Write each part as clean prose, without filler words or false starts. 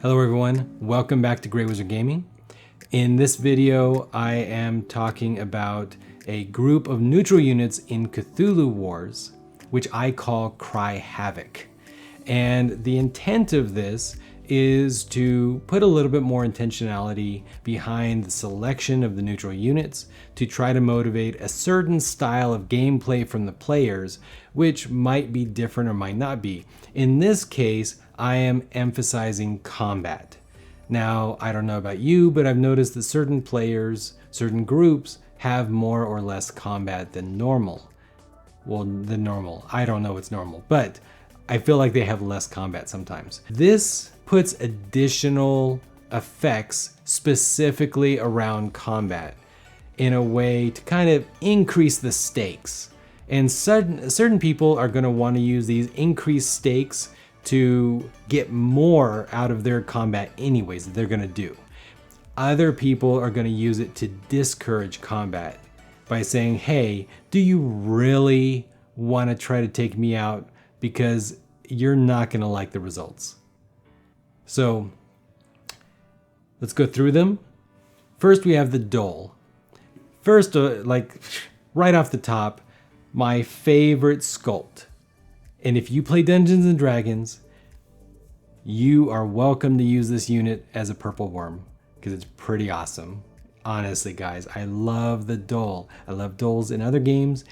Hello everyone, welcome back to Grey Wizard Gaming. In this video, I am talking about a group of neutral units in Cthulhu Wars, which I call Cry Havoc. And the intent of this is to put a little bit more intentionality behind the selection of the neutral units to try to motivate a certain style of gameplay from the players, which might be different or might not be. In this case, I am emphasizing combat. Now, I don't know about you, but I've noticed that certain players, certain groups have more or less combat than normal. Well, than normal. I don't know what's normal, but I feel like they have less combat sometimes. This puts additional effects specifically around combat in a way to kind of increase the stakes. And certain people are going to want to use these increased stakes to get more out of their combat anyways that they're going to do. Other people are going to use it to discourage combat by saying, hey, do you really want to try to take me out? Because you're not going to like the results. So let's go through them. First, we have the Dole. First, like right off the top, my favorite sculpt. And if you play Dungeons and Dragons, you are welcome to use this unit as a purple worm because it's pretty awesome. Honestly, guys, I love the Dole. I love Doles in other games.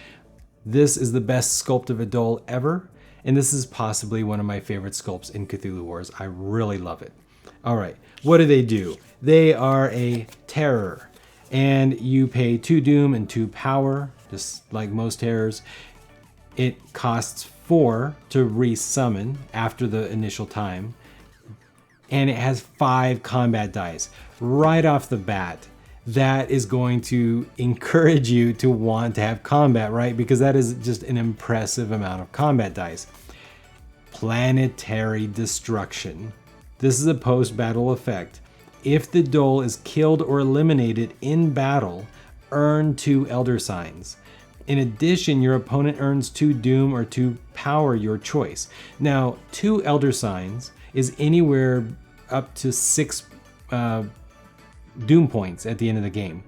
This is the best sculpt of a Dole ever. And this is possibly one of my favorite sculpts in Cthulhu Wars. I really love it. All right, what do? They are a terror. And you pay 2 doom and 2 power, just like most terrors. It costs 4 to resummon after the initial time. And it has 5 combat dice. Right off the bat, that is going to encourage you to want to have combat, right? Because that is just an impressive amount of combat dice. Planetary destruction. This is a post-battle effect. If the Dole is killed or eliminated in battle, earn 2 Elder Signs. In addition, your opponent earns 2 Doom or 2 Power, your choice. Now, 2 Elder Signs is anywhere up to 6 Doom points at the end of the game.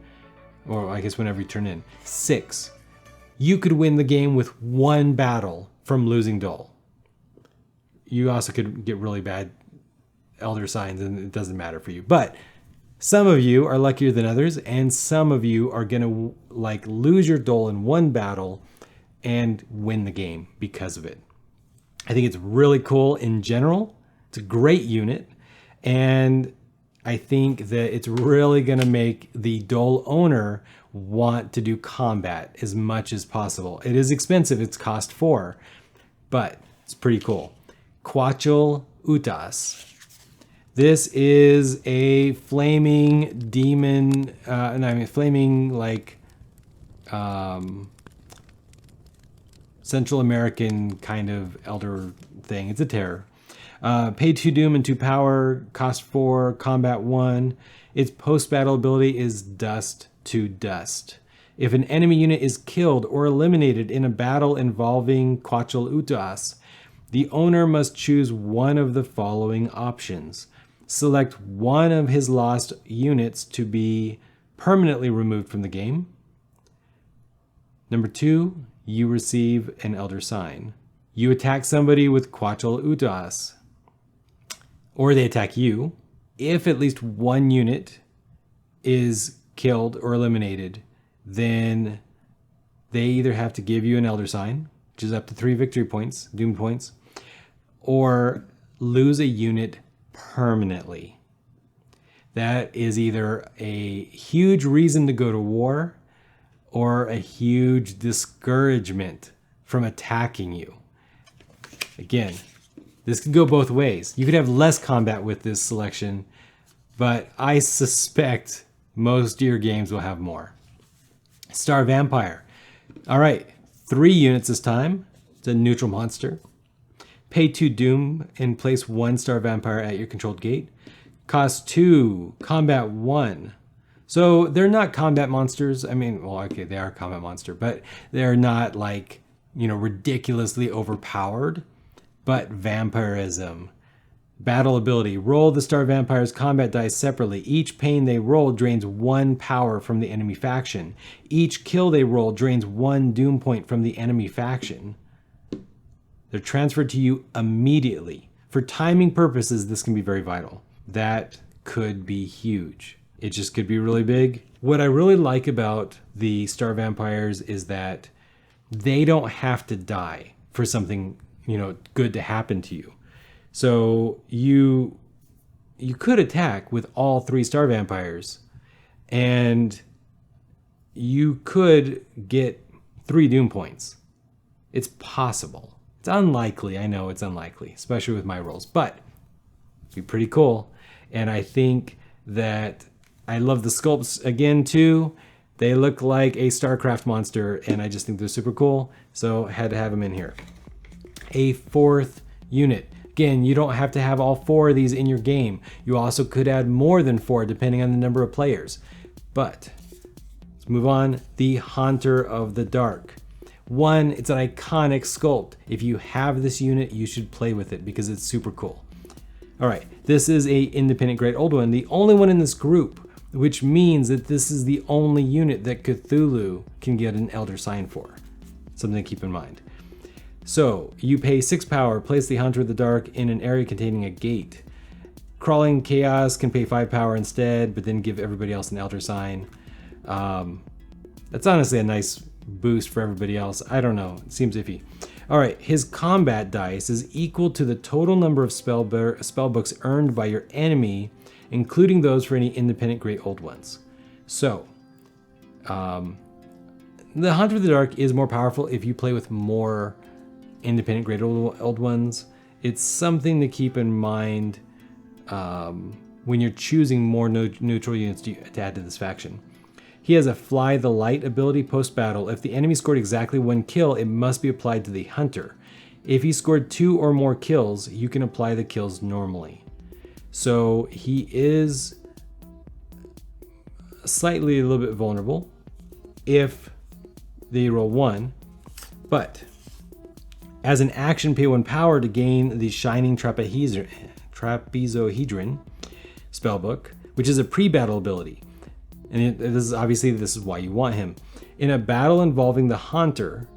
Or I guess whenever you turn in. 6. You could win the game with 1 battle from losing Dole. You also could get really bad Elder Signs and it doesn't matter for you. But some of you are luckier than others, and some of you are gonna like lose your Dole in 1 battle and win the game because of it. I think it's really cool in general. It's a great unit, and I think that it's really gonna make the Dole owner want to do combat as much as possible. It is expensive, it's cost 4, but it's pretty cool. Quachel Utas. This is a flaming demon, flaming like Central American kind of elder thing. It's a terror. Pay 2 doom and 2 power, cost 4, combat 1. Its post-battle ability is dust to dust. If an enemy unit is killed or eliminated in a battle involving Quachel Utas, the owner must choose one of the following options. Select one of his lost units to be permanently removed from the game. Number 2, you receive an Elder Sign. You attack somebody with Quachel Utas, or they attack you. If at least 1 unit is killed or eliminated, then they either have to give you an Elder Sign, which is up to 3 victory points, doom points, or lose a unit permanently. That is either a huge reason to go to war or a huge discouragement from attacking you. Again, this could go both ways. You could have less combat with this selection, but I suspect most of your games will have more. Star Vampire. All right, 3 units this time. It's a neutral monster. Pay 2 doom and place 1 Star Vampire at your controlled gate. Cost 2, combat 1. So they're not combat monsters. I mean, well, okay, they are a combat monster, but they're not like, ridiculously overpowered. But vampirism, Battle ability. Roll the Star Vampire's combat dice separately. Each pain they roll drains 1 power from the enemy faction. Each kill they roll drains 1 doom point from the enemy faction. They're transferred to you immediately. For timing purposes, this can be very vital. That could be huge. It just could be really big. What I really like about the Star Vampires is that they don't have to die for something, good to happen to you. So you could attack with all 3 Star Vampires and you could get 3 doom points. It's possible. It's unlikely. I know it's unlikely, especially with my rolls, but it'd be pretty cool. And I think that I love the sculpts again too. They look like a StarCraft monster and I just think they're super cool. So I had to have them in here. A 4th unit. Again, you don't have to have all 4 of these in your game. You also could add more than 4 depending on the number of players. But let's move on. The Haunter of the Dark. 1, it's an iconic sculpt. If you have this unit, you should play with it because it's super cool. All right, this is a independent Great Old One, the only one in this group, which means that this is the only unit that Cthulhu can get an Elder Sign for. Something to keep in mind. So you pay 6 power, place the Haunter of the Dark in an area containing a gate. Crawling Chaos can pay 5 power instead, but then give everybody else an Elder Sign. That's honestly a nice boost for everybody else. I don't know, it seems iffy. All right, his combat dice is equal to the total number of spell books earned by your enemy, including those for any independent Great Old Ones. So, the Haunter of the Dark is more powerful if you play with more independent Great Old Ones. It's something to keep in mind when you're choosing more neutral units to add to this faction. He has a Fly the Light ability post-battle. If the enemy scored exactly 1 kill, it must be applied to the Hunter. If he scored 2 or more kills, you can apply the kills normally. So he is slightly a little bit vulnerable if they roll 1, but as an action, pay 1 power to gain the Shining Trapezohedron spellbook, which is a pre-battle ability. And this is why you want him. In a battle involving the Haunter,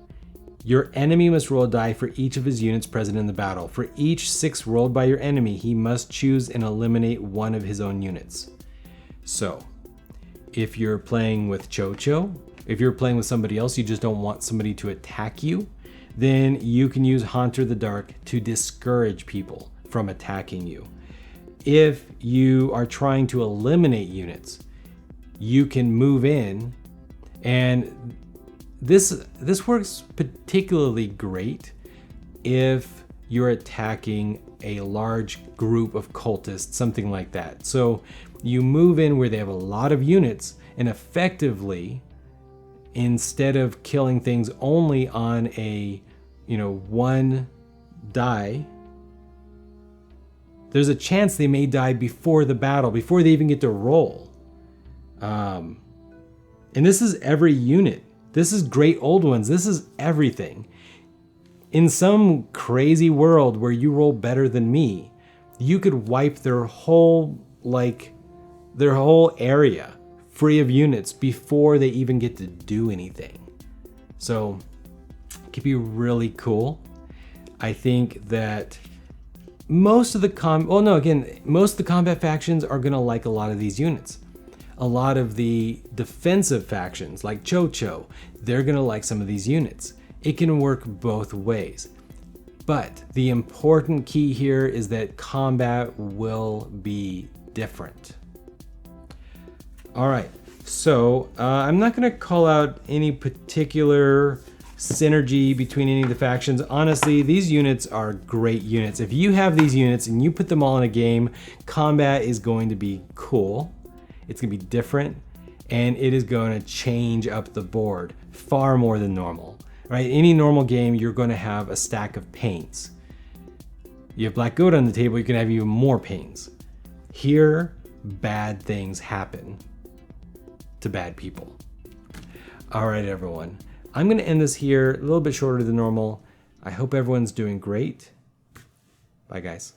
your enemy must roll a die for each of his units present in the battle. For each 6 rolled by your enemy, he must choose and eliminate 1 of his own units. So, if you're playing with Cho-Cho, if you're playing with somebody else, you just don't want somebody to attack you, then you can use Haunter the Dark to discourage people from attacking you. If you are trying to eliminate units, you can move in, and this works particularly great if you're attacking a large group of cultists, something like that. So you move in where they have a lot of units, and effectively, instead of killing things only on a 1 die, there's a chance they may die before the battle, before they even get to roll. And this is every unit. This is Great Old Ones. This is everything. In some crazy world where you roll better than me, you could wipe their whole area free of units before they even get to do anything. So it could be really cool. I think that most of the combat factions are gonna like a lot of these units. A lot of the defensive factions, like Cho-Cho, they're gonna like some of these units. It can work both ways. But the important key here is that combat will be different. All right, so I'm not gonna call out any particular synergy between any of the factions. Honestly, these units are great units. If you have these units and you put them all in a game, combat is going to be cool. It's gonna be different, and it is gonna change up the board far more than normal, right? Any normal game, you're gonna have a stack of pains. You have Black Goat on the table, you can have even more pains. Here, bad things happen to bad people. All right, everyone. I'm gonna end this here, a little bit shorter than normal. I hope everyone's doing great. Bye, guys.